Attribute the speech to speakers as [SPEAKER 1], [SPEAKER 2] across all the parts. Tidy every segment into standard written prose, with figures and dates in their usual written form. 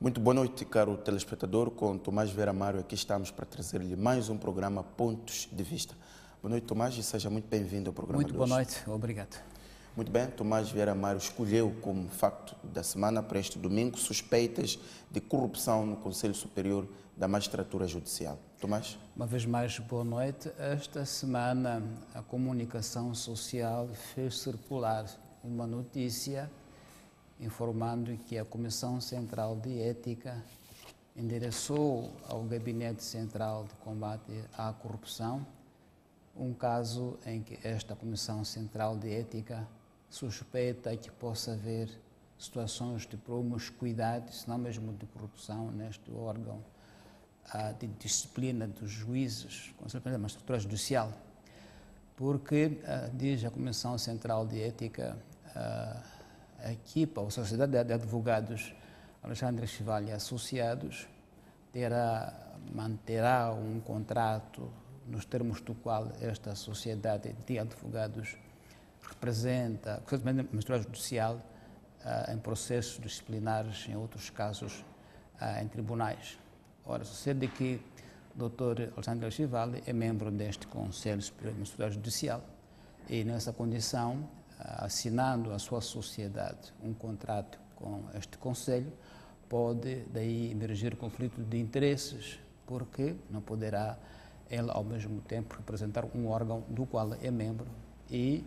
[SPEAKER 1] Muito boa noite, caro telespectador. Com Tomás Vieira Mário, aqui estamos para trazer-lhe mais um programa Pontos de Vista. Boa noite, Tomás, e seja muito bem-vindo ao programa de hoje.
[SPEAKER 2] Muito boa noite, obrigado.
[SPEAKER 1] Muito bem, Tomás Vieira Mário escolheu como facto da semana para este domingo suspeitas de corrupção no Conselho Superior da Magistratura Judicial. Tomás?
[SPEAKER 2] Uma vez mais, boa noite. Esta semana a comunicação social fez circular uma notícia informando que a Comissão Central de Ética endereçou ao Gabinete Central de Combate à Corrupção um caso em que esta Comissão Central de Ética suspeita que possa haver situações de promiscuidade, se não mesmo de corrupção, neste órgão de disciplina dos juízes, Conselho da Magistratura Judicial, porque, diz a Comissão Central de Ética, a equipa, ou Sociedade de Advogados Alexandre Chival e Associados manterá um contrato nos termos do qual esta Sociedade de Advogados representa a Magistratura Judicial em processos disciplinares, em outros casos em tribunais. Ora, sucede que o Dr. Alexandre Chival é membro deste Conselho Superior de Magistratura Judicial e, nessa condição, assinando a sua sociedade um contrato com este Conselho, pode daí emergir conflito de interesses, porque não poderá ele ao mesmo tempo representar um órgão do qual é membro e,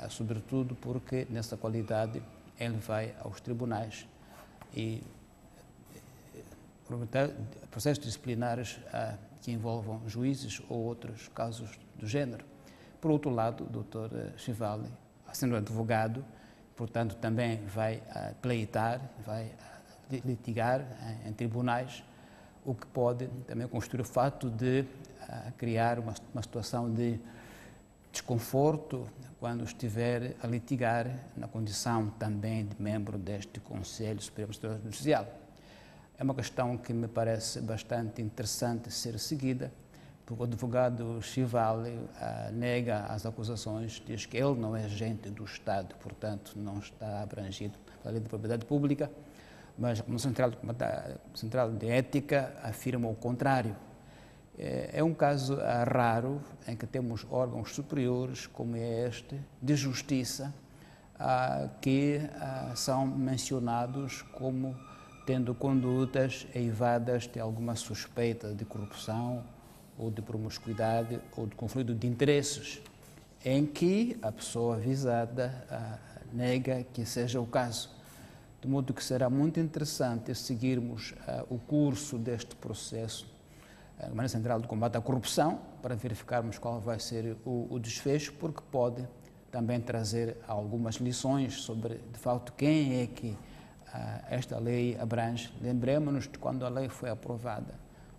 [SPEAKER 2] sobretudo, porque nessa qualidade ele vai aos tribunais e processos disciplinares que envolvam juízes ou outros casos do género. Por outro lado, o Dr. Chival, sendo advogado, portanto, também vai pleitar, vai litigar em tribunais, o que pode também constituir o fato de criar uma situação de desconforto quando estiver a litigar na condição também de membro deste Conselho Superior de Magistratura Judicial. É uma questão que me parece bastante interessante ser seguida, porque o advogado Chival nega as acusações, diz que ele não é agente do Estado, portanto não está abrangido pela lei de propriedade pública, mas a Comissão Central de Ética afirma o contrário. É um caso raro em que temos órgãos superiores, como é este, de justiça, que são mencionados como tendo condutas eivadas de alguma suspeita de corrupção ou de promiscuidade ou de conflito de interesses, em que a pessoa avisada nega que seja o caso. De modo que será muito interessante seguirmos o curso deste processo na Comissão Central de Combate à Corrupção, para verificarmos qual vai ser o desfecho, porque pode também trazer algumas lições sobre, de facto, quem é que esta lei abrange. Lembremos-nos de quando a lei foi aprovada.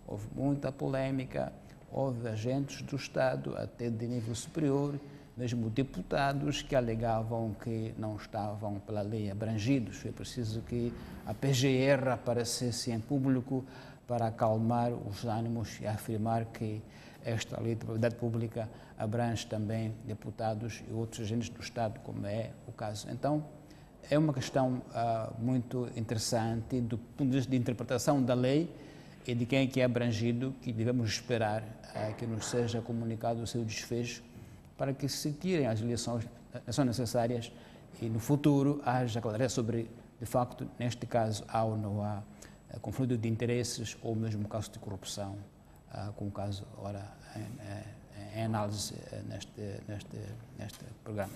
[SPEAKER 2] Houve muita polêmica, houve agentes do Estado, até de nível superior, mesmo deputados que alegavam que não estavam pela lei abrangidos. Foi preciso que a PGR aparecesse em público para acalmar os ânimos e afirmar que esta lei de propriedade pública abrange também deputados e outros agentes do Estado, como é o caso. Então, é uma questão muito interessante do ponto de vista de interpretação da lei e de quem é que é abrangido, que devemos esperar que nos seja comunicado o seu desfecho para que se tirem as lições necessárias e no futuro haja clareza sobre, de facto, neste caso, há ou não há conflito de interesses ou mesmo caso de corrupção, como o caso ora em análise neste programa.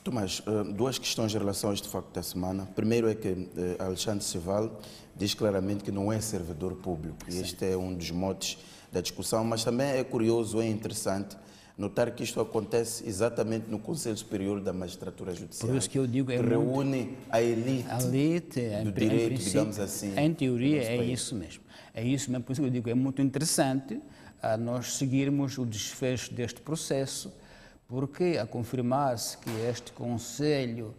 [SPEAKER 1] Tomás, duas questões em relação a este facto da semana. Primeiro é que Alexandre Chival diz claramente que não é servidor público. E este é um dos motes da discussão, mas também é curioso, é interessante notar que isto acontece exatamente no Conselho Superior da Magistratura Judicial.
[SPEAKER 2] Por isso que eu digo
[SPEAKER 1] que reúne a elite do direito, digamos assim.
[SPEAKER 2] Em teoria é isso mesmo. É isso mesmo, por isso que eu digo, é muito interessante nós seguirmos o desfecho deste processo, porque a confirmar-se que este Conselho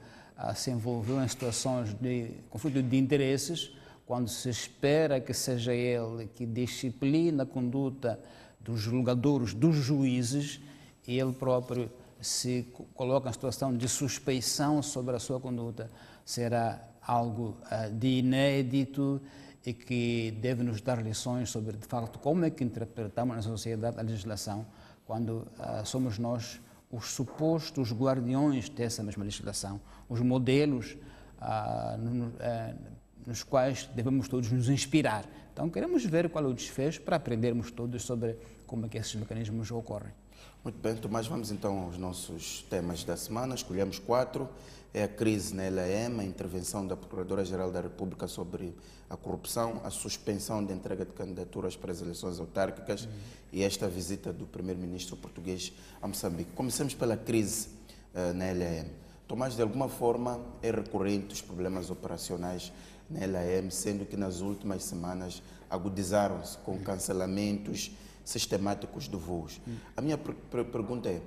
[SPEAKER 2] se envolveu em situações de conflito de interesses, quando se espera que seja ele que disciplina a conduta dos julgadores, dos juízes, e ele próprio se coloca em situação de suspeição sobre a sua conduta, será algo de inédito e que deve nos dar lições sobre, de facto, como é que interpretamos na sociedade a legislação quando somos nós os supostos guardiões dessa mesma legislação, os modelos nos quais devemos todos nos inspirar. Então, queremos ver qual é o desfecho para aprendermos todos sobre como é que esses mecanismos ocorrem.
[SPEAKER 1] Muito bem, Tomás, vamos então aos nossos temas da semana. Escolhemos 4. É a crise na LAM, a intervenção da Procuradora-Geral da República sobre a corrupção, a suspensão da entrega de candidaturas para as eleições autárquicas e esta visita do primeiro-ministro português a Moçambique. Comecemos pela crise na LAM. Tomás, de alguma forma, é recorrente os problemas operacionais na LAM, sendo que nas últimas semanas agudizaram-se com cancelamentos sistemáticos de voos. A minha pergunta é,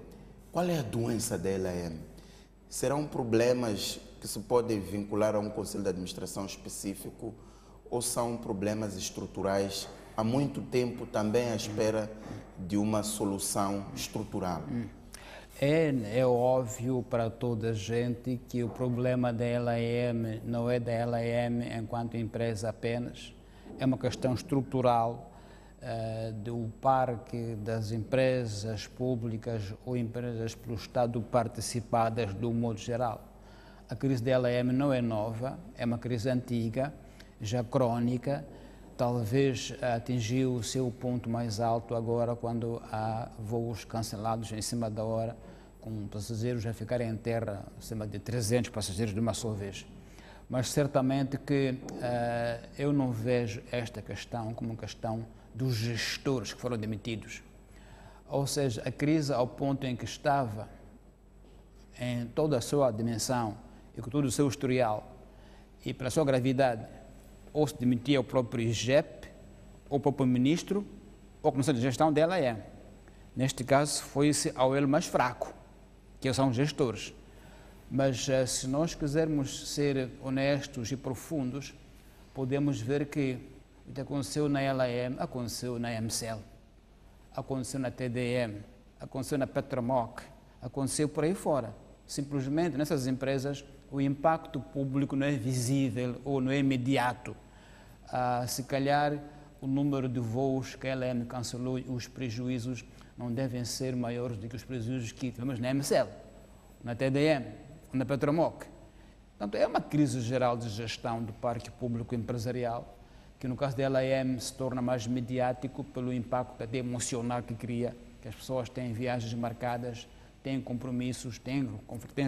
[SPEAKER 1] qual é a doença da LAM? Serão problemas que se podem vincular a um conselho de administração específico ou são problemas estruturais há muito tempo também à espera de uma solução estrutural?
[SPEAKER 2] É óbvio para toda a gente que o problema da LAM não é da LAM enquanto empresa apenas, é uma questão estrutural do parque das empresas públicas ou empresas pelo Estado participadas do modo geral. A crise da LAM não é nova, é uma crise antiga, já crónica, talvez atingiu o seu ponto mais alto agora quando há voos cancelados em cima da hora, com passageiros a ficarem em terra, acima de 300 passageiros de uma só vez. Mas certamente que eu não vejo esta questão como uma questão dos gestores que foram demitidos. Ou seja, a crise ao ponto em que estava, em toda a sua dimensão e com todo o seu historial, e pela sua gravidade, ou se demitia o próprio IGEP, ou o próprio ministro, ou a Comissão de Gestão dela é. Neste caso, foi-se ao elo mais fraco, que são os gestores. Mas se nós quisermos ser honestos e profundos, podemos ver que o que aconteceu na LAM, aconteceu na MCL, aconteceu na TDM, aconteceu na Petromoc, aconteceu por aí fora. Simplesmente, nessas empresas, o impacto público não é visível ou não é imediato. Se calhar, o número de voos que a LAM cancelou e os prejuízos não devem ser maiores do que os prejuízos que tivemos na MCL, na TDM, na Petromoc. Portanto, é uma crise geral de gestão do parque público empresarial, que no caso da LAM se torna mais mediático pelo impacto até emocional que cria, que as pessoas têm viagens marcadas, têm compromissos, têm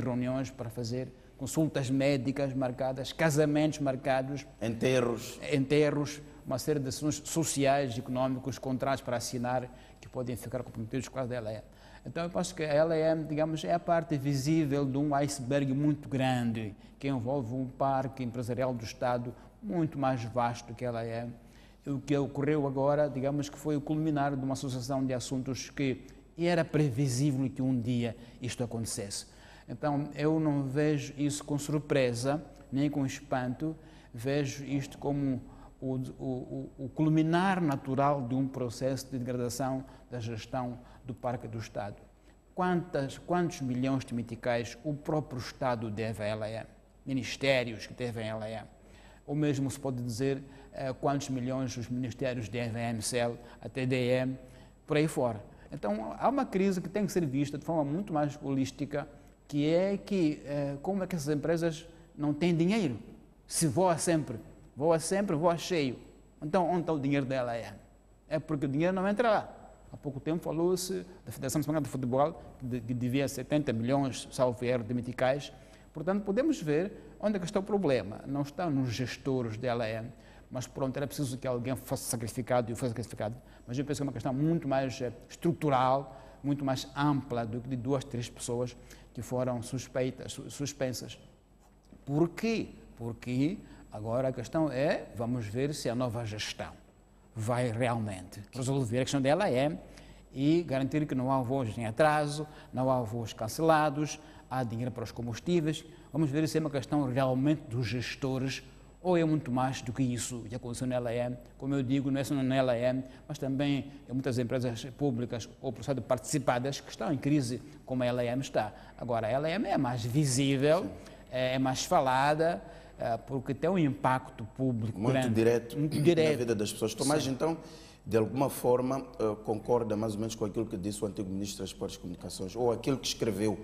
[SPEAKER 2] reuniões para fazer, consultas médicas marcadas, casamentos marcados, enterros, uma série de ações sociais, económicos, contratos para assinar que podem ficar comprometidos com a da LAM. Então, eu acho que a LAM, digamos, é a parte visível de um iceberg muito grande, que envolve um parque empresarial do Estado muito mais vasto que a LAM. O que ocorreu agora, digamos que foi o culminar de uma sucessão de assuntos que era previsível que um dia isto acontecesse. Então, eu não vejo isso com surpresa, nem com espanto, vejo isto como o culminar natural de um processo de degradação da gestão do Parque do Estado. Quantos milhões de meticais o próprio Estado deve à LAM? Ministérios que devem à LAM? Ou mesmo se pode dizer quantos milhões os ministérios devem à MCL, à TDM, por aí fora. Então, há uma crise que tem que ser vista de forma muito mais holística, que é que como é que essas empresas não têm dinheiro? Se voa sempre, voa cheio. Então, onde está o dinheiro da LAM? É porque o dinheiro não entra lá. Há pouco tempo falou-se da Federação Nacional de Futebol, que devia 70 milhões, salvo erro, de meticais. Portanto, podemos ver onde é que está o problema. Não está nos gestores da LAM, mas pronto, era preciso que alguém fosse sacrificado e foi sacrificado. Mas eu penso que é uma questão muito mais estrutural, muito mais ampla do que de 2, 3 pessoas que foram suspensas. Por quê? Porque agora a questão é, vamos ver se a nova gestão vai realmente resolver a questão da LAM e garantir que não há voos em atraso, não há voos cancelados, há dinheiro para os combustíveis. Vamos ver se é uma questão realmente dos gestores ou é muito mais do que isso que aconteceu na LAM. Como eu digo, não é só na LAM, mas também em muitas empresas públicas ou por Estado participadas que estão em crise, como a LAM está. Agora, a LAM é mais visível, é mais falada, porque tem um impacto público
[SPEAKER 1] muito
[SPEAKER 2] grande,
[SPEAKER 1] direto
[SPEAKER 2] muito
[SPEAKER 1] na
[SPEAKER 2] direto.
[SPEAKER 1] vida das pessoas. Tomás, então, de alguma forma, concorda mais ou menos com aquilo que disse o antigo Ministro dos Transportes e Comunicações, ou aquilo que escreveu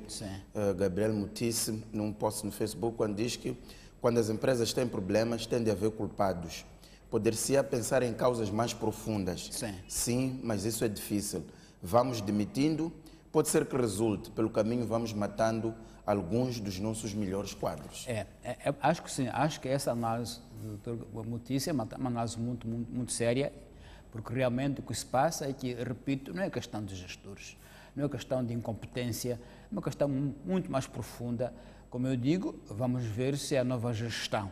[SPEAKER 1] Gabriel Mutice num post no Facebook, quando diz que quando as empresas têm problemas, tem de haver culpados. Poder-se-á pensar em causas mais profundas. Sim, mas isso é difícil. Vamos demitindo, pode ser que resulte, pelo caminho vamos matando alguns dos nossos melhores quadros.
[SPEAKER 2] Acho que sim, acho que essa análise do Dr. Mutice é uma análise muito séria, porque realmente o que se passa é que, repito, não é questão de gestores, não é questão de incompetência, é uma questão muito mais profunda. Como eu digo, vamos ver se a nova gestão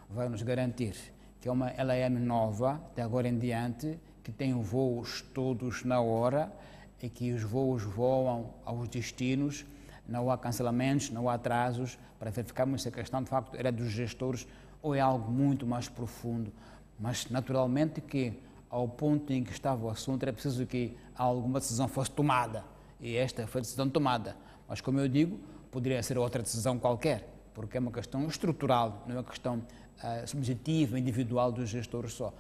[SPEAKER 2] vai nos garantir que é uma LAM nova, de agora em diante, que tem voos todos na hora e que os voos voam aos destinos, não há cancelamentos, não há atrasos, para verificarmos se a questão de facto era dos gestores ou é algo muito mais profundo. Mas naturalmente que ao ponto em que estava o assunto era preciso que alguma decisão fosse tomada e esta foi a decisão tomada. Mas como eu digo, poderia ser outra decisão qualquer, porque é uma questão estrutural, não é uma questão subjetiva, individual dos gestores só.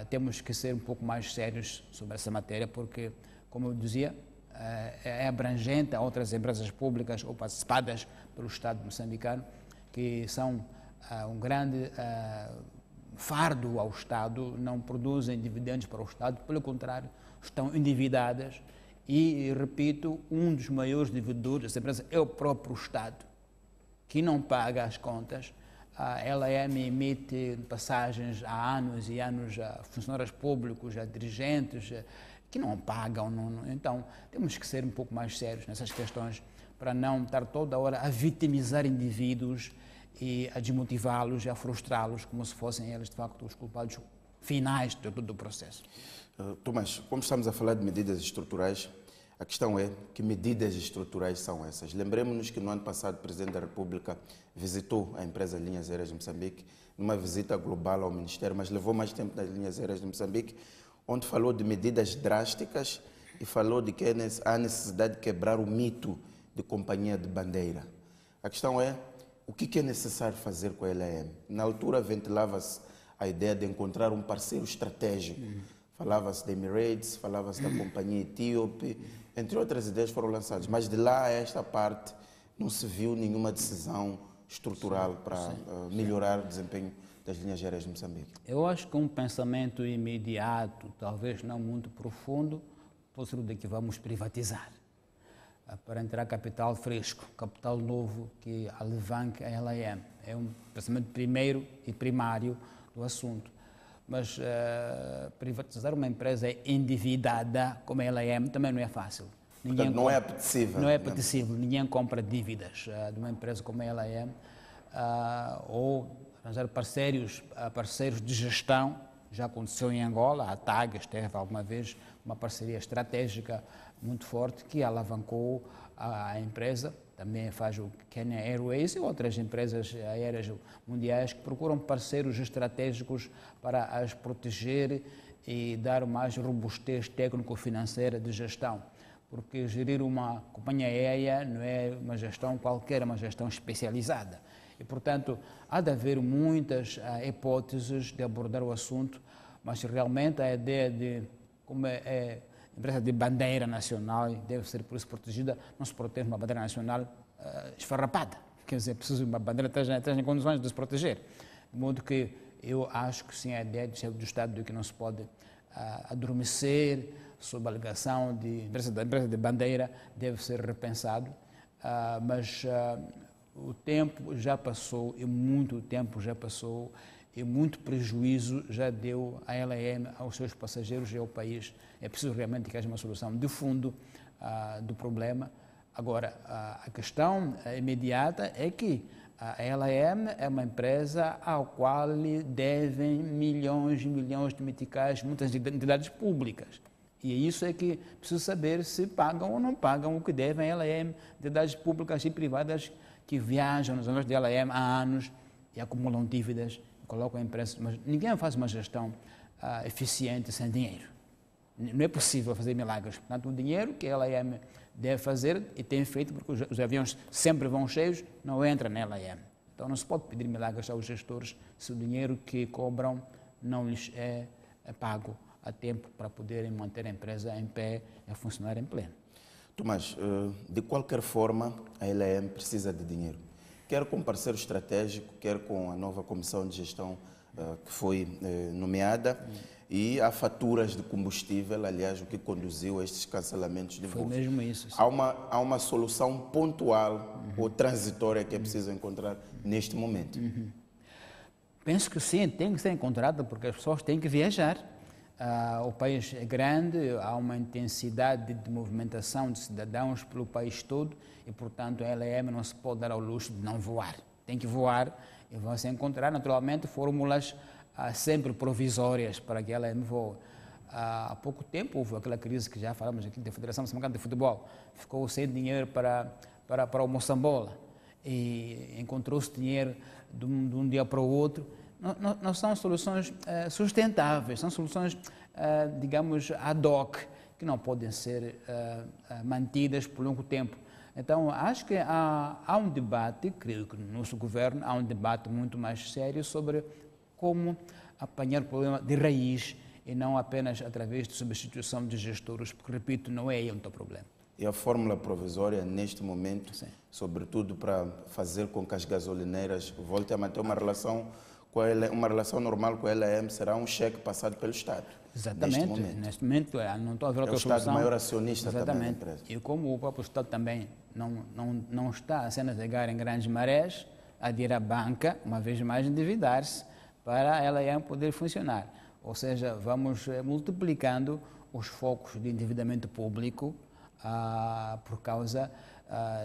[SPEAKER 2] Temos que ser um pouco mais sérios sobre essa matéria, porque, como eu dizia, é abrangente a outras empresas públicas ou participadas pelo Estado moçambicano, que são um grande fardo ao Estado, não produzem dividendos para o Estado, pelo contrário, estão endividadas e, repito, um dos maiores devedores dessa empresa é o próprio Estado, que não paga as contas. A LAM emite passagens há anos e anos a funcionários públicos, a dirigentes, que não pagam. Então, temos que ser um pouco mais sérios nessas questões para não estar toda hora a vitimizar indivíduos e a desmotivá-los e a frustrá-los como se fossem eles, de facto, os culpados finais de todo o processo.
[SPEAKER 1] Tomás, como estamos a falar de medidas estruturais, a questão é que medidas estruturais são essas. Lembremos-nos que no ano passado o Presidente da República visitou a empresa Linhas Aéreas de Moçambique, numa visita global ao Ministério, mas levou mais tempo nas Linhas Aéreas de Moçambique, onde falou de medidas drásticas e falou de que há necessidade de quebrar o mito de companhia de bandeira. A questão é, o que é necessário fazer com a LAM? Na altura ventilava-se a ideia de encontrar um parceiro estratégico. Falava-se da Emirates, falava-se da companhia etíope, entre outras ideias foram lançadas. Mas de lá a esta parte não se viu nenhuma decisão estrutural para melhorar o desempenho das linhas aéreas de Moçambique.
[SPEAKER 2] Eu acho que um pensamento imediato, talvez não muito profundo, pode ser o de que vamos privatizar, para entrar capital fresco, capital novo que alavanque a LAM. É um pensamento primeiro e primário do assunto. Mas privatizar uma empresa endividada como a LAM também não é fácil.
[SPEAKER 1] Portanto, não é apetecível.
[SPEAKER 2] Não é apetecível. Ninguém compra dívidas de uma empresa como a LAM ou arranjar parceiros de gestão. Já aconteceu em Angola, a TAG teve alguma vez uma parceria estratégica muito forte que alavancou a empresa. Também faz o Kenya Airways e outras empresas aéreas mundiais que procuram parceiros estratégicos para as proteger e dar mais robustez técnico-financeira de gestão. Porque gerir uma companhia aérea não é uma gestão qualquer, é uma gestão especializada. E, portanto, há de haver muitas hipóteses de abordar o assunto, mas realmente a ideia de como empresa de bandeira nacional deve ser por isso protegida, não se protege uma bandeira nacional esfarrapada. Quer dizer, precisa de uma bandeira que esteja em condições de se proteger. De modo que eu acho que sim, a ideia do chefe do Estado de que não se pode adormecer sob a alegação de empresa de bandeira deve ser repensado, mas o tempo já passou e muito tempo já passou e muito prejuízo já deu a LAM aos seus passageiros e ao país. É preciso realmente que haja uma solução de fundo do problema. Agora, a questão imediata é que a LAM é uma empresa ao qual devem milhões e milhões de meticais, muitas entidades públicas. E isso é que preciso saber se pagam ou não pagam o que devem a LAM, entidades públicas e privadas que viajam nos anos de LAM há anos e acumulam dívidas, colocam a empresa. Mas ninguém faz uma gestão eficiente sem dinheiro. Não é possível fazer milagres. Portanto, o dinheiro que a LAM deve fazer e tem feito, porque os aviões sempre vão cheios, não entra na LAM. Então não se pode pedir milagres aos gestores se o dinheiro que cobram não lhes é pago a tempo para poderem manter a empresa em pé e a funcionar em pleno.
[SPEAKER 1] Tomás, de qualquer forma, a LEM precisa de dinheiro. Quer com parceiro estratégico, quer com a nova comissão de gestão que foi nomeada, e há faturas de combustível, aliás, o que conduziu a estes cancelamentos de voos.
[SPEAKER 2] Foi mesmo isso.
[SPEAKER 1] Há uma solução pontual ou transitória que é preciso encontrar neste momento.
[SPEAKER 2] Penso que sim, tem que ser encontrada, porque as pessoas têm que viajar. O país é grande, há uma intensidade de movimentação de cidadãos pelo país todo e, portanto, a LEM não se pode dar ao luxo de não voar. Tem que voar e vão se encontrar, naturalmente, fórmulas sempre provisórias para que a LEM voe. Há pouco tempo houve aquela crise que já falamos aqui da Federação Moçambicana de Futebol, ficou sem dinheiro para o Moçambola e encontrou-se dinheiro de um dia para o outro. Não são soluções sustentáveis, são soluções, digamos, ad hoc, que não podem ser mantidas por longo tempo. Então, acho que há um debate, creio que no nosso governo há um debate muito mais sério sobre como apanhar o problema de raiz e não apenas através de substituição de gestores, porque, repito, não é aí onde está o problema.
[SPEAKER 1] E a fórmula provisória, neste momento,
[SPEAKER 2] Sim,
[SPEAKER 1] sobretudo para fazer com que as gasolineiras voltem a manter uma relação normal com a LEM, será um cheque passado pelo Estado.
[SPEAKER 2] Exatamente. Neste momento não estou a ver outra solução.
[SPEAKER 1] É o Estado maior acionista também da
[SPEAKER 2] Exatamente.
[SPEAKER 1] empresa.
[SPEAKER 2] E como o próprio Estado também não está a se navegar em grandes marés, há de ir à banca, uma vez mais, endividar-se para a LEM poder funcionar. Ou seja, vamos multiplicando os focos de endividamento público por causa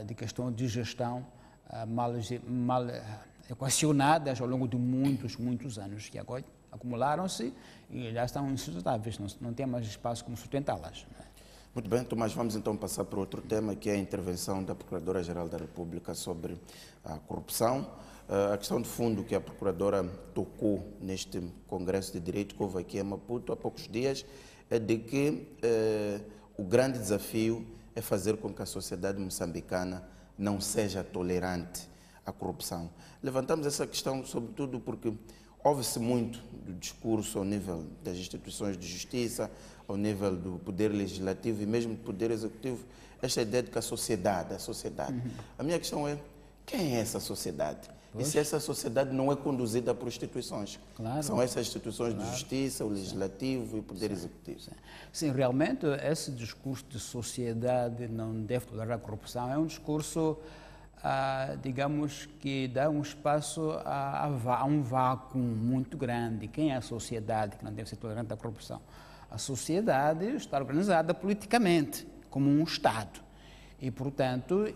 [SPEAKER 2] de questão de gestão mal equacionadas ao longo de muitos anos, que agora acumularam-se e já estão insustentáveis, não tem mais espaço como sustentá-las.
[SPEAKER 1] Muito bem, Tomás, vamos então passar para outro tema, que é a intervenção da Procuradora-Geral da República sobre a corrupção. A questão de fundo que a Procuradora tocou neste Congresso de Direito que houve aqui em Maputo há poucos dias é de que o grande desafio é fazer com que a sociedade moçambicana não seja tolerante à corrupção. Levantamos essa questão sobretudo porque ouve-se muito do discurso ao nível das instituições de justiça, ao nível do poder legislativo e mesmo do poder executivo, esta ideia de que a sociedade. A minha questão é, quem é essa sociedade? E se essa sociedade não é conduzida por instituições?
[SPEAKER 2] Claro.
[SPEAKER 1] São essas instituições de justiça, o legislativo e o poder executivo.
[SPEAKER 2] Sim, realmente esse discurso de sociedade não deve tolerar a corrupção é um discurso, digamos, que dá um espaço a um vácuo muito grande. Quem é a sociedade que não deve ser tolerante à corrupção? A sociedade está organizada politicamente, como um Estado. E, portanto,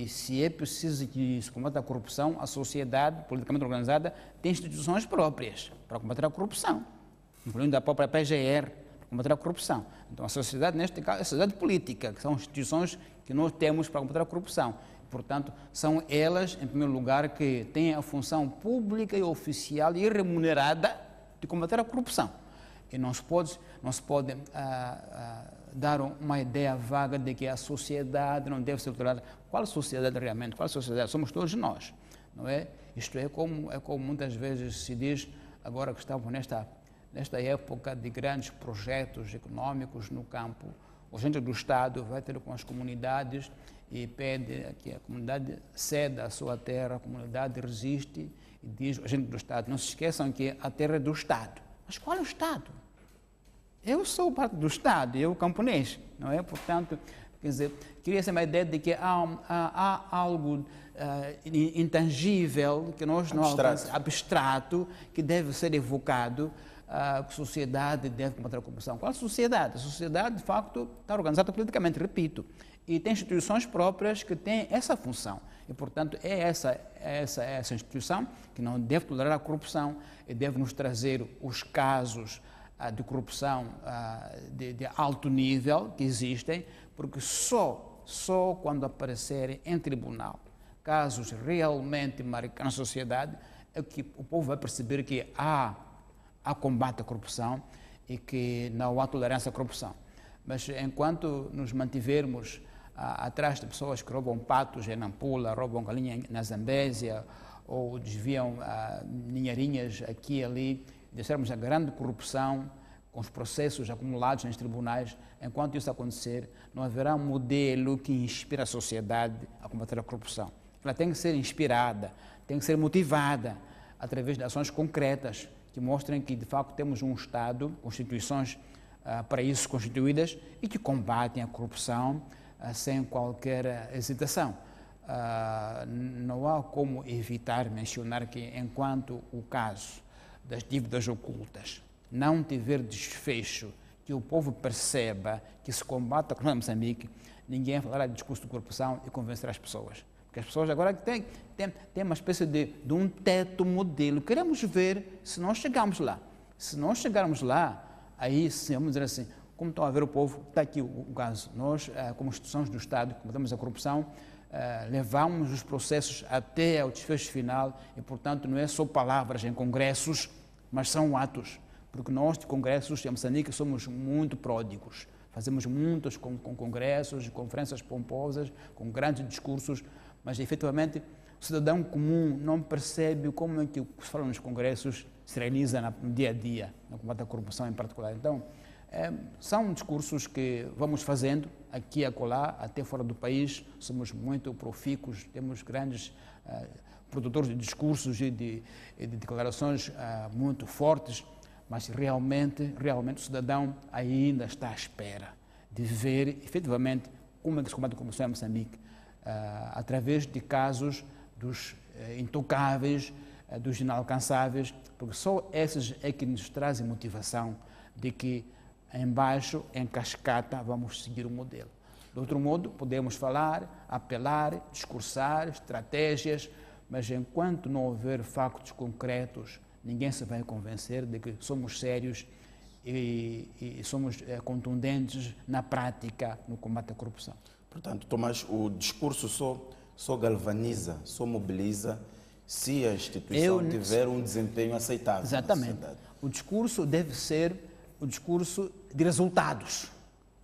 [SPEAKER 2] se é preciso que se combata a corrupção, a sociedade politicamente organizada tem instituições próprias para combater a corrupção, incluindo a própria PGR, para combater a corrupção. Então, a sociedade, neste caso, é a sociedade política, que são instituições que nós temos para combater a corrupção. Portanto, são elas, em primeiro lugar, que têm a função pública e oficial e remunerada de combater a corrupção. E não se pode dar uma ideia vaga de que a sociedade não deve ser tolerada. Qual sociedade realmente? Qual sociedade? Somos todos nós, não é? Isto é como muitas vezes se diz, agora que estamos nesta época de grandes projetos econômicos no campo, o agente do Estado vai ter com as comunidades e pede que a comunidade ceda a sua terra, a comunidade resiste e diz ao agente do Estado, não se esqueçam que a terra é do Estado. Mas qual é o Estado? Eu sou parte do Estado, eu camponês, não é? Portanto, quer dizer, queria-se uma ideia de que há algo intangível, que nós não alcançamos, abstrato, que deve ser evocado, que a sociedade deve combater a corrupção. Qual a sociedade? A sociedade, de facto, está organizada politicamente, repito, e tem instituições próprias que têm essa função. E, portanto, é essa instituição que não deve tolerar a corrupção e deve nos trazer os casos de corrupção de alto nível que existem, porque só quando aparecerem em tribunal casos realmente marcantes na sociedade é que o povo vai perceber que há combate à corrupção e que não há tolerância à corrupção. Mas enquanto nos mantivermos atrás de pessoas que roubam patos em Nampula, roubam galinha na Zambésia, ou desviam ninheirinhas aqui e ali, deixarmos a grande corrupção com os processos acumulados nos tribunais. Enquanto isso acontecer, não haverá um modelo que inspire a sociedade a combater a corrupção. Ela tem que ser inspirada, tem que ser motivada através de ações concretas que mostrem que, de facto, temos um Estado, instituições para isso constituídas e que combatem a corrupção sem qualquer hesitação. Não há como evitar mencionar que, enquanto o caso das dívidas ocultas não tiver desfecho, que o povo perceba que se combate a corrupção em Moçambique, ninguém falará de discurso de corrupção e convencerá as pessoas. Porque as pessoas agora têm uma espécie de um teto modelo. Queremos ver se nós chegamos lá. Se nós chegarmos lá, aí sim, vamos dizer assim, como estão a ver o povo, está aqui o caso. Nós, como instituições do Estado, combatemos a corrupção, levamos os processos até ao desfecho final e, portanto, não é só palavras em congressos, mas são atos. Porque nós, de congressos, em Moçambique, somos muito pródigos. Fazemos muitos congressos, conferências pomposas, com grandes discursos, mas, efetivamente, o cidadão comum não percebe como é que o que se fala nos congressos se realiza no dia a dia, no combate à corrupção em particular. Então, são discursos que vamos fazendo aqui e acolá, até fora do país. Somos muito profícuos, temos grandes produtores de discursos e de declarações muito fortes, mas realmente o cidadão ainda está à espera de ver, efetivamente, como é que se combate a corrupção em Moçambique, através de casos dos intocáveis, dos inalcançáveis, porque só esses é que nos trazem motivação de que, embaixo, em cascata, vamos seguir o modelo. De outro modo, podemos falar, apelar, discursar, estratégias, mas enquanto não houver factos concretos, ninguém se vai convencer de que somos sérios e somos contundentes na prática no combate à corrupção.
[SPEAKER 1] Portanto, Tomás, o discurso só galvaniza, só mobiliza se a instituição tiver um desempenho aceitável.
[SPEAKER 2] Exatamente. O discurso deve ser o discurso de resultados,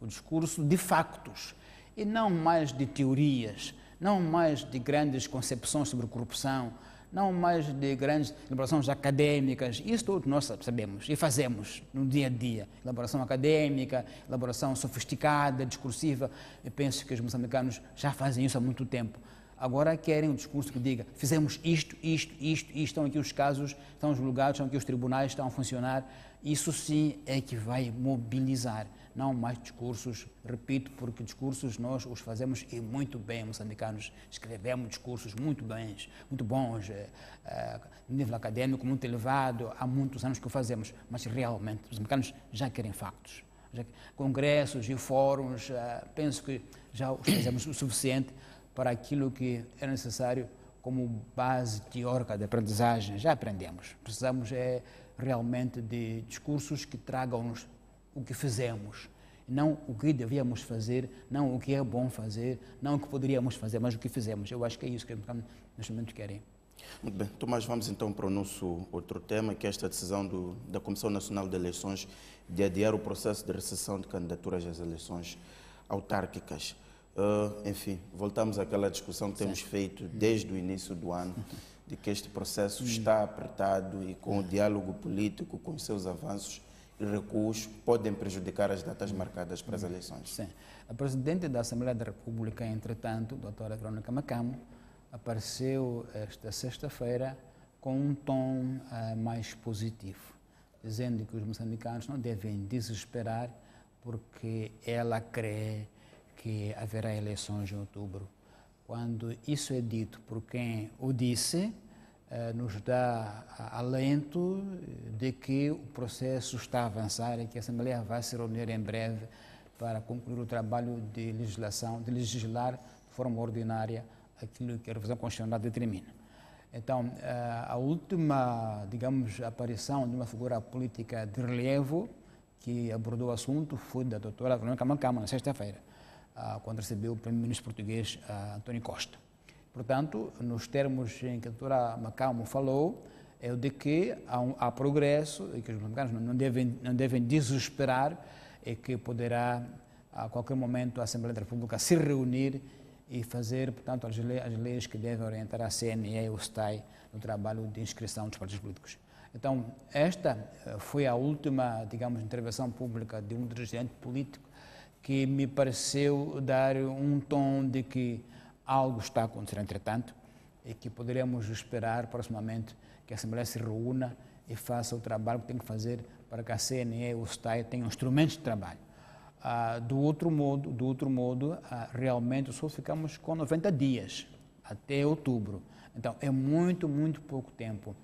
[SPEAKER 2] o discurso de factos, e não mais de teorias, não mais de grandes concepções sobre corrupção, não mais de grandes elaborações acadêmicas. Isso todos nós sabemos e fazemos no dia a dia. Elaboração acadêmica, elaboração sofisticada, discursiva. Eu penso que os moçambicanos já fazem isso há muito tempo. Agora querem um discurso que diga: fizemos isto, estão aqui os casos, estão os julgados, estão aqui os tribunais, estão a funcionar. Isso sim é que vai mobilizar. Não mais discursos, repito, porque discursos nós os fazemos e muito bem, moçambicanos. Escrevemos discursos muito bons, nível acadêmico muito elevado, há muitos anos que o fazemos, mas realmente os moçambicanos já querem factos. Congressos e fóruns, penso que já os fazemos o suficiente para aquilo que é necessário como base teórica de aprendizagem. Já aprendemos. Precisamos realmente de discursos que tragam-nos o que fizemos, não o que devíamos fazer, não o que é bom fazer, não o que poderíamos fazer, mas o que fizemos. Eu acho que é isso que neste momento querem.
[SPEAKER 1] Muito bem. Tomás, vamos então para o nosso outro tema, que é esta decisão da Comissão Nacional de Eleições de adiar o processo de recepção de candidaturas às eleições autárquicas. Enfim, voltamos àquela discussão que temos feito desde o início do ano, de que este processo está apertado e com o diálogo político, com os seus avanços e recuos, podem prejudicar as datas marcadas para as eleições.
[SPEAKER 2] Sim. A Presidente da Assembleia da República, entretanto, a doutora Verónica Macamo, apareceu esta sexta-feira com um tom mais positivo, dizendo que os moçambicanos não devem desesperar porque ela crê que haverá eleições em outubro. Quando isso é dito por quem o disse, nos dá alento de que o processo está a avançar e que a Assembleia vai se reunir em breve para concluir o trabalho de legislação, de legislar de forma ordinária aquilo que a revisão constitucional determina. Então, a última, digamos, aparição de uma figura política de relevo que abordou o assunto foi da doutora Verónica Macamo, na sexta-feira, quando recebeu o primeiro-ministro português, António Costa. Portanto, nos termos em que a doutora Macamo falou, é o de que há progresso e que os moçambicanos não devem desesperar e que poderá, a qualquer momento, a Assembleia da República se reunir e fazer, portanto, as leis que devem orientar a CNE e o STAI no trabalho de inscrição dos partidos políticos. Então, esta foi a última, digamos, intervenção pública de um dirigente político que me pareceu dar um tom de que algo está a acontecer, entretanto, e que poderemos esperar proximamente que a Assembleia se reúna e faça o trabalho que tem que fazer para que a CNE e o STAI tenham instrumentos de trabalho. Do outro modo, realmente só ficamos com 90 dias, até outubro. Então, é muito, muito pouco tempo.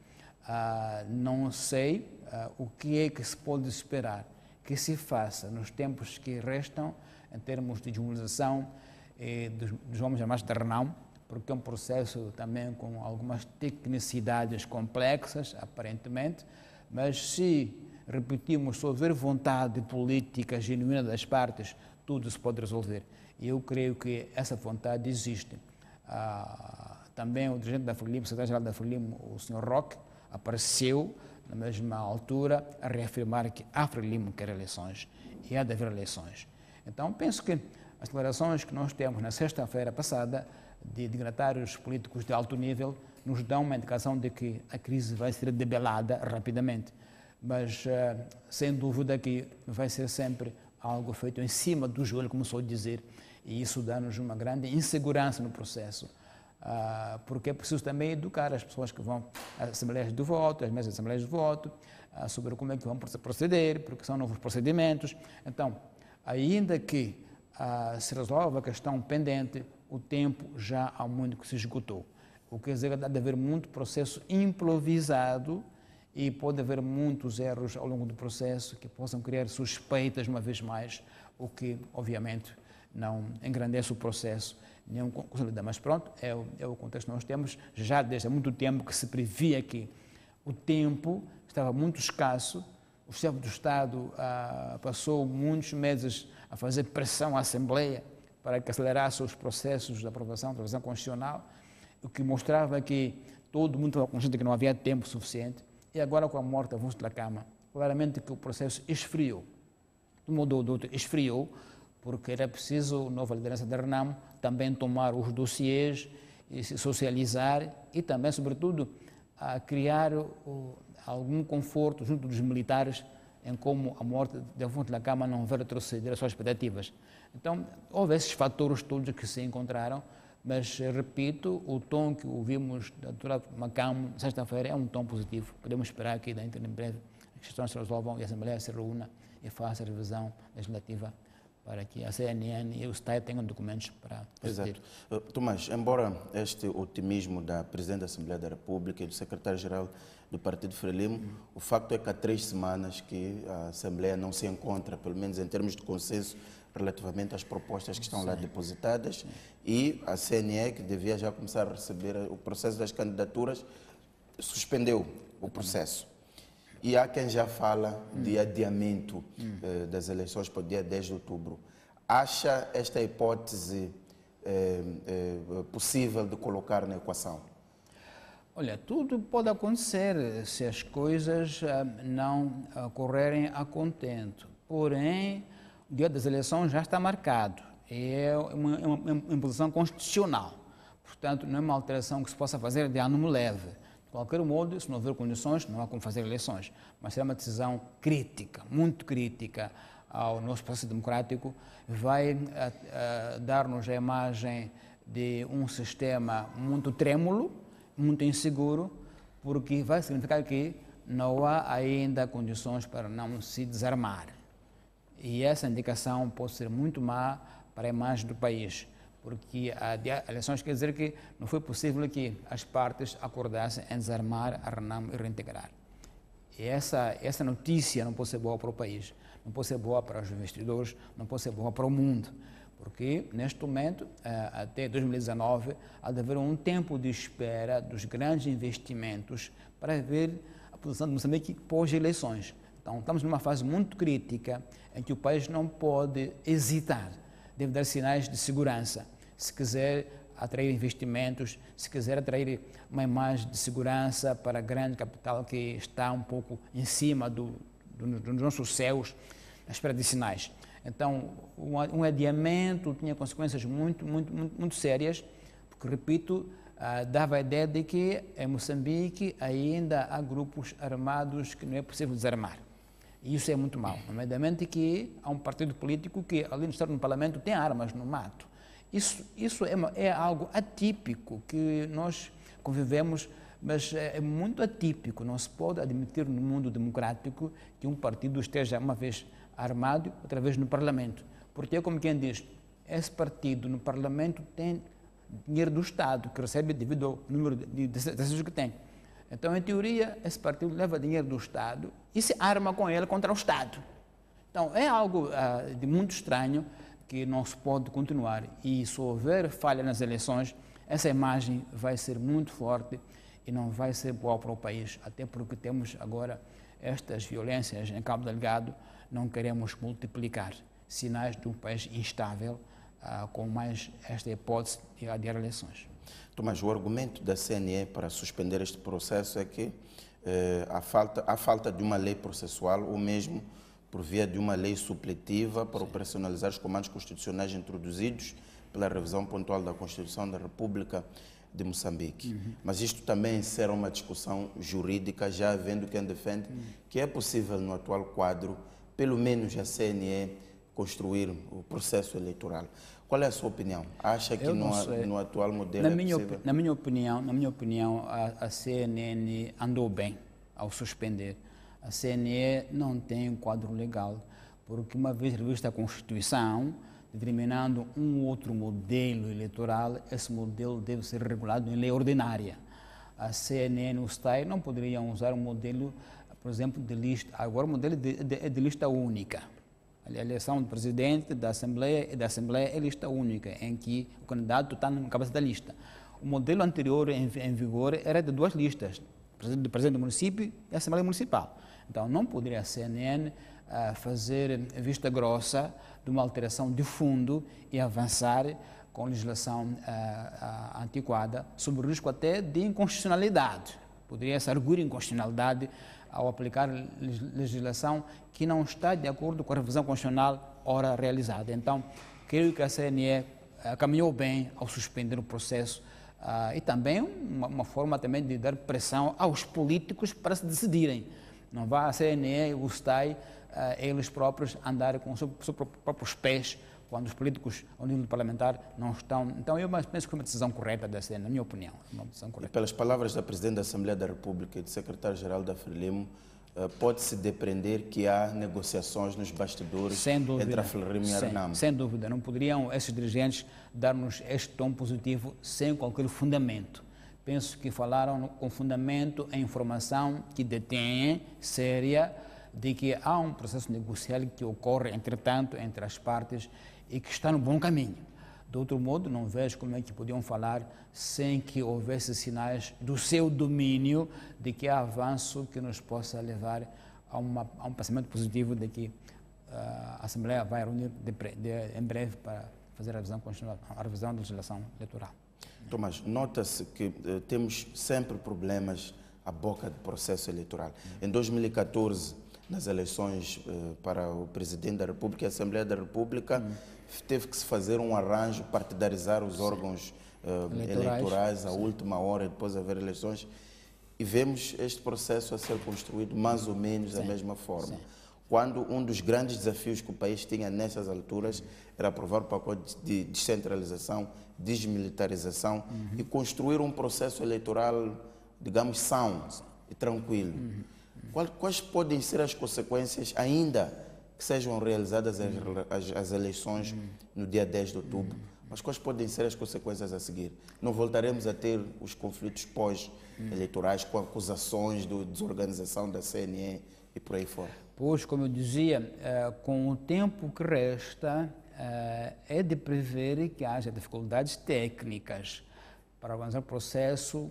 [SPEAKER 2] Não sei o que é que se pode esperar que se faça nos tempos que restam, em termos de desmobilização dos homens armados de renome, porque é um processo também com algumas tecnicidades complexas, aparentemente, mas se repetimos, se houver vontade política genuína das partes, tudo se pode resolver. E eu creio que essa vontade existe. Também o dirigente da Frelimo, o secretário-geral da Frelimo, o Sr. Roque, apareceu na mesma altura a reafirmar que a Frelimo quer eleições e há de haver eleições. Então, penso que as declarações que nós temos na sexta-feira passada de dignatários políticos de alto nível nos dão uma indicação de que a crise vai ser debelada rapidamente. Mas, sem dúvida que vai ser sempre algo feito em cima do joelho, como sou dizer, e isso dá-nos uma grande insegurança no processo, porque é preciso também educar as pessoas que vão às assembleias de voto, às mesas de assembleias de voto, sobre como é que vão proceder, porque são novos procedimentos. Então, ainda que se resolva a questão pendente, o tempo já há muito que se esgotou. O que quer dizer que deve haver muito processo improvisado e pode haver muitos erros ao longo do processo que possam criar suspeitas uma vez mais, o que, obviamente, não engrandece o processo, nem consolida. Mas pronto, é o contexto que nós temos. Já desde há muito tempo que se previa que o tempo estava muito escasso, o chefe do Estado passou muitos meses a fazer pressão à Assembleia para que acelerasse os processos de aprovação constitucional, o que mostrava que todo mundo estava consciente que não havia tempo suficiente. E agora, com a morte da Afonso Dhlakama, claramente que o processo esfriou. De um modo ou do outro, esfriou, porque era preciso, nova liderança da RENAMO, também tomar os dossiês, e se socializar e também, sobretudo, criar algum conforto junto dos militares em como a morte de Afonso Dhlakama não vai retroceder as suas expectativas. Então, houve esses fatores todos que se encontraram, mas, repito, o tom que ouvimos da doutora Macamo, sexta-feira, é um tom positivo. Podemos esperar que, dentro de breve, as questões se resolvam e a Assembleia se reúna e faça a revisão legislativa para que a CNN e o STAI tenham documentos para proceder.
[SPEAKER 1] Exato. Tomás, embora este otimismo da Presidente da Assembleia da República e do Secretário-Geral do Partido Frelimo, o facto é que há 3 semanas que a Assembleia não se encontra, pelo menos em termos de consenso, relativamente às propostas que estão lá depositadas, e a CNE, que devia já começar a receber o processo das candidaturas, suspendeu o processo. E há quem já fala de adiamento das eleições para o dia 10 de outubro. Acha esta hipótese possível de colocar na equação?
[SPEAKER 2] Olha, tudo pode acontecer se as coisas não correrem a contento. Porém, o dia das eleições já está marcado. É uma imposição constitucional. Portanto, não é uma alteração que se possa fazer de ânimo leve. De qualquer modo, se não houver condições, não há como fazer eleições. Mas será uma decisão crítica, muito crítica ao nosso processo democrático. Vai dar-nos a imagem de um sistema muito trêmulo, muito inseguro, porque vai significar que não há ainda condições para não se desarmar. E essa indicação pode ser muito má para a imagem do país, porque as eleições quer dizer que não foi possível que as partes acordassem em desarmar a RENAMO e reintegrar. E essa notícia não pode ser boa para o país, não pode ser boa para os investidores, não pode ser boa para o mundo, porque neste momento, até 2019, há de haver um tempo de espera dos grandes investimentos para ver a posição de Moçambique pós-eleições. Então, estamos numa fase muito crítica em que o país não pode hesitar, deve dar sinais de segurança. Se quiser atrair investimentos, se quiser atrair uma imagem de segurança para a grande capital que está um pouco em cima dos nossos céus, à espera de sinais. Então, um adiamento tinha consequências muito sérias, porque, repito, dava a ideia de que em Moçambique ainda há grupos armados que não é possível desarmar. E isso é muito mau, nomeadamente que há um partido político que, além de estar no Parlamento, tem armas no mato. Isso é algo atípico que nós convivemos, mas é muito atípico. Não se pode admitir no mundo democrático que um partido esteja uma vez armado, outra vez no Parlamento. Porque é como quem diz, esse partido no Parlamento tem dinheiro do Estado, que recebe devido ao número de decisões que tem. Então, em teoria, esse partido leva dinheiro do Estado e se arma com ele contra o Estado. Então, é algo de muito estranho que não se pode continuar. E se houver falha nas eleições, essa imagem vai ser muito forte e não vai ser boa para o país, até porque temos agora estas violências em Cabo Delgado, não queremos multiplicar sinais de um país instável com mais esta hipótese de adiar eleições.
[SPEAKER 1] Tomás, o argumento da CNE para suspender este processo é que há falta de uma lei processual ou mesmo por via de uma lei supletiva para operacionalizar os comandos constitucionais introduzidos pela revisão pontual da Constituição da República de Moçambique. Mas isto também será uma discussão jurídica, já havendo quem defende que é possível no atual quadro, pelo menos a CNE, construir o processo eleitoral. Qual é a sua opinião? Acha que no atual modelo é possível?
[SPEAKER 2] Na minha opinião, a CNN andou bem ao suspender. A CNE não tem um quadro legal, porque uma vez revista a Constituição, determinando um outro modelo eleitoral, esse modelo deve ser regulado em lei ordinária. A CNN e o STAI não poderiam usar um modelo, por exemplo, de lista. Agora o modelo é de lista única. A eleição do presidente, da Assembleia é lista única, em que o candidato está na cabeça da lista. O modelo anterior em vigor era de duas listas, o presidente do município e a Assembleia Municipal. Então, não poderia a CNN fazer vista grossa de uma alteração de fundo e avançar com legislação antiquada, sob o risco até de inconstitucionalidade. Poderia-se arguir inconstitucionalidade ao aplicar legislação que não está de acordo com a revisão constitucional ora realizada. Então, creio que a CNE caminhou bem ao suspender o processo e também uma forma também de dar pressão aos políticos para se decidirem. Não vá a CNE e o STAI, eles próprios, andarem com os seus próprios pés quando os políticos ao nível parlamentar não estão. Então, eu penso que foi uma decisão correta da CNE, na minha opinião. Uma decisão correta.
[SPEAKER 1] E pelas palavras da Presidente da Assembleia da República e do Secretário-Geral da Frelimo, pode-se depreender que há negociações nos bastidores entre a Frelimo e a Renamo.
[SPEAKER 2] Sem dúvida. Não poderiam esses dirigentes dar-nos este tom positivo sem qualquer fundamento. Penso que falaram com fundamento em informação que detêm, séria, de que há um processo negocial que ocorre, entretanto, entre as partes e que está no bom caminho. De outro modo, não vejo como é que podiam falar sem que houvesse sinais do seu domínio de que há avanço que nos possa levar a um pensamento positivo de que a Assembleia vai reunir em breve para fazer a revisão da legislação eleitoral.
[SPEAKER 1] Tomás, nota-se que temos sempre problemas à boca do processo eleitoral. Em 2014, nas eleições para o Presidente da República e a Assembleia da República, teve que se fazer um arranjo, partidarizar os órgãos eleitorais à última hora, depois de haver eleições, e vemos este processo a ser construído mais ou menos da mesma forma. Quando um dos grandes desafios que o país tinha nessas alturas era aprovar o pacote de descentralização, desmilitarização e construir um processo eleitoral, digamos, são e tranquilo. Quais podem ser as consequências, ainda que sejam realizadas as eleições no dia 10 de outubro, mas quais podem ser as consequências a seguir? Não voltaremos a ter os conflitos pós-eleitorais com acusações de desorganização da CNE e por aí fora?
[SPEAKER 2] Pois, como eu dizia, com o tempo que resta, é de prever que haja dificuldades técnicas para avançar o processo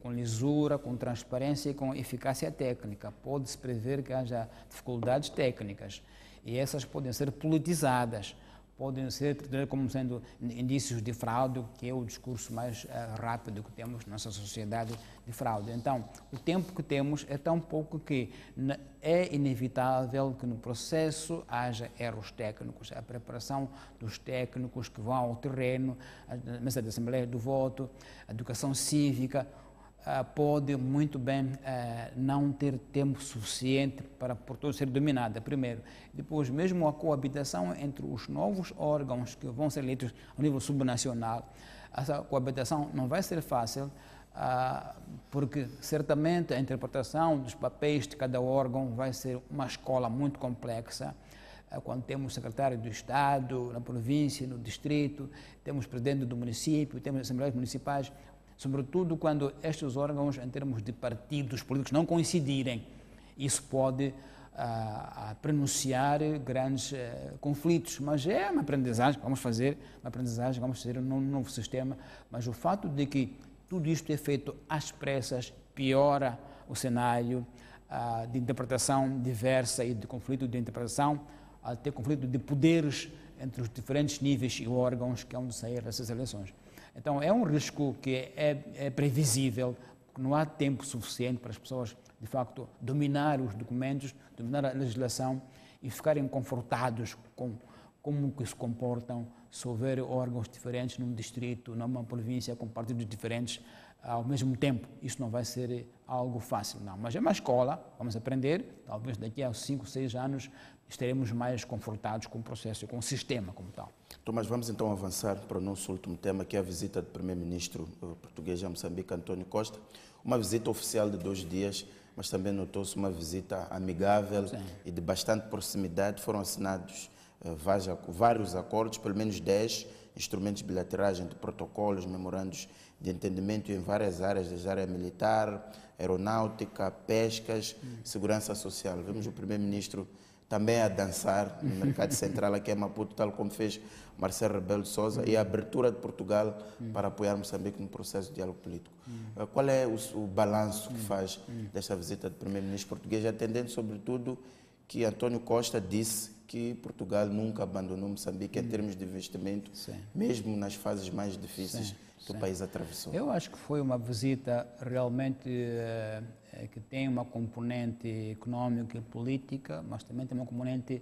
[SPEAKER 2] com lisura, com transparência e com eficácia técnica. Pode-se prever que haja dificuldades técnicas e essas podem ser politizadas, podem ser tratadas como sendo indícios de fraude, que é o discurso mais rápido que temos na nossa sociedade de fraude. Então, o tempo que temos é tão pouco que é inevitável que no processo haja erros técnicos, a preparação dos técnicos que vão ao terreno, a mesa de assembleia do voto, a educação cívica, pode muito bem não ter tempo suficiente para por todo ser dominada, primeiro. Depois, mesmo a coabitação entre os novos órgãos que vão ser eleitos a nível subnacional, essa coabitação não vai ser fácil, porque certamente a interpretação dos papéis de cada órgão vai ser uma escola muito complexa. Quando temos secretário do Estado, na província, no distrito, temos presidente do município, temos assembleias municipais, sobretudo quando estes órgãos, em termos de partidos políticos, não coincidirem. Isso pode prenunciar grandes conflitos, mas é uma aprendizagem que vamos fazer, num novo sistema, mas o fato de que tudo isto é feito às pressas piora o cenário de interpretação diversa e de conflito de interpretação, até conflito de poderes entre os diferentes níveis e órgãos que hão de sair dessas eleições. Então, é um risco que é previsível, porque não há tempo suficiente para as pessoas, de facto, dominar os documentos, dominar a legislação e ficarem confortados com como que se comportam se houver órgãos diferentes num distrito, numa província, com partidos diferentes ao mesmo tempo. Isso não vai ser algo fácil, não. Mas é uma escola, vamos aprender, talvez daqui a 5, 6 anos estaremos mais confortados com o processo e com o sistema como tal.
[SPEAKER 1] Tomás, vamos então avançar para o nosso último tema, que é a visita do primeiro-ministro português a Moçambique, António Costa. Uma visita oficial de 2 dias, mas também notou-se uma visita amigável. Sim. E de bastante proximidade. Foram assinados vários acordos, pelo menos 10 instrumentos bilaterais entre protocolos, memorandos de entendimento em várias áreas, desde a área militar, aeronáutica, pescas, segurança social. Vemos o primeiro-ministro também a dançar no mercado central aqui em Maputo, tal como fez Marcelo Rebelo de Sousa, e a abertura de Portugal para apoiar Moçambique no processo de diálogo político. Qual é o balanço que faz desta visita do primeiro-ministro português, atendendo sobretudo que António Costa disse que Portugal nunca abandonou Moçambique em termos de investimento, mesmo nas fases mais difíceis que o país atravessou?
[SPEAKER 2] Eu acho que foi uma visita realmente que tem uma componente econômica e política, mas também tem uma componente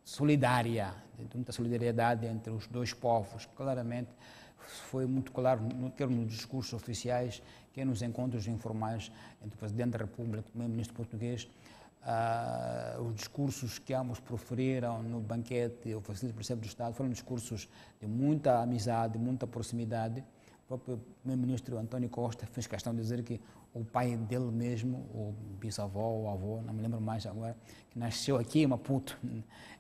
[SPEAKER 2] solidária, de muita solidariedade entre os dois povos. Claramente foi muito claro no termo dos discursos oficiais, que é nos encontros informais entre o Presidente da República e o Primeiro-Ministro português. Os discursos que ambos proferiram no banquete oferecido pelo chefe do Estado foram discursos de muita amizade, muita proximidade. O próprio primeiro-ministro António Costa fez questão de dizer que o pai dele mesmo, o bisavó ou avô, não me lembro mais agora, que nasceu aqui em Maputo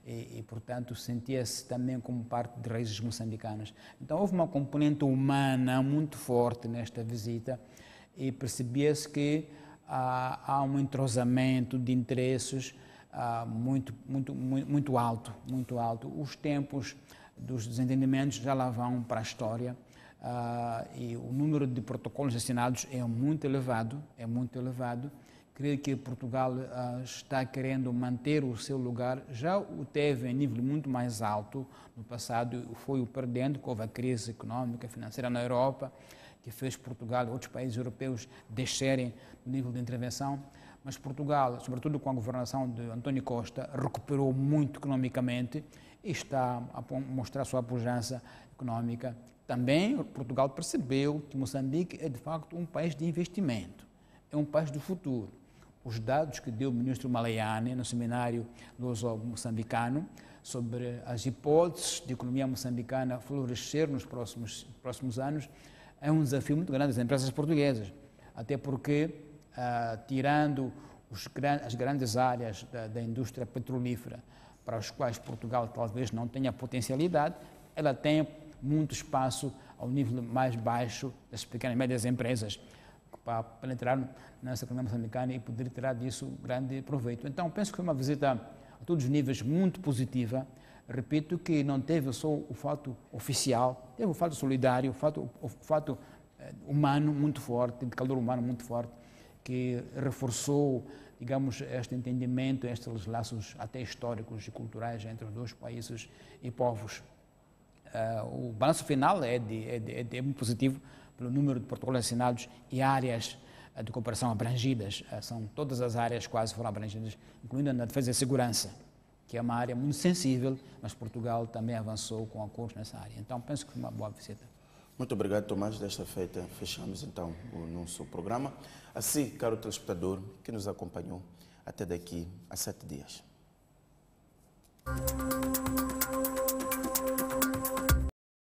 [SPEAKER 2] e portanto, sentia-se também como parte de raízes moçambicanas. Então, houve uma componente humana muito forte nesta visita e percebia-se que há um entrosamento de interesses muito alto. Os tempos dos desentendimentos já lá vão para a história e o número de protocolos assinados é muito elevado. Creio que Portugal está querendo manter o seu lugar, já o teve em nível muito mais alto no passado, foi o perdendo, que houve a crise económica, financeira na Europa, que fez Portugal e outros países europeus descerem no nível de intervenção, mas Portugal, sobretudo com a governação de António Costa, recuperou muito economicamente e está a mostrar sua pujança económica. Também Portugal percebeu que Moçambique é de facto um país de investimento, é um país do futuro. Os dados que deu o ministro Malayane no seminário luso-moçambicano sobre as hipóteses de economia moçambicana florescer nos próximos anos é um desafio muito grande às empresas portuguesas, até porque, tirando as grandes áreas da indústria petrolífera, para as quais Portugal talvez não tenha potencialidade, ela tem muito espaço ao nível mais baixo das pequenas e médias empresas, para penetrar nessa economia moçambicana e poder tirar disso grande proveito. Então, penso que foi uma visita a todos os níveis muito positiva. Repito que não teve só o fato oficial, teve o fato solidário, o fato humano muito forte, de calor humano muito forte, que reforçou, digamos, este entendimento, estes laços até históricos e culturais entre os dois países e povos. O balanço final é muito positivo pelo número de protocolos assinados e áreas de cooperação abrangidas. São todas as áreas quase foram abrangidas, incluindo a defesa e segurança, que é uma área muito sensível, mas Portugal também avançou com acordos nessa área. Então, penso que foi uma boa visita.
[SPEAKER 1] Muito obrigado, Tomás. Desta feita, fechamos então o nosso programa. Assim, caro telespectador que nos acompanhou, até daqui a 7 dias.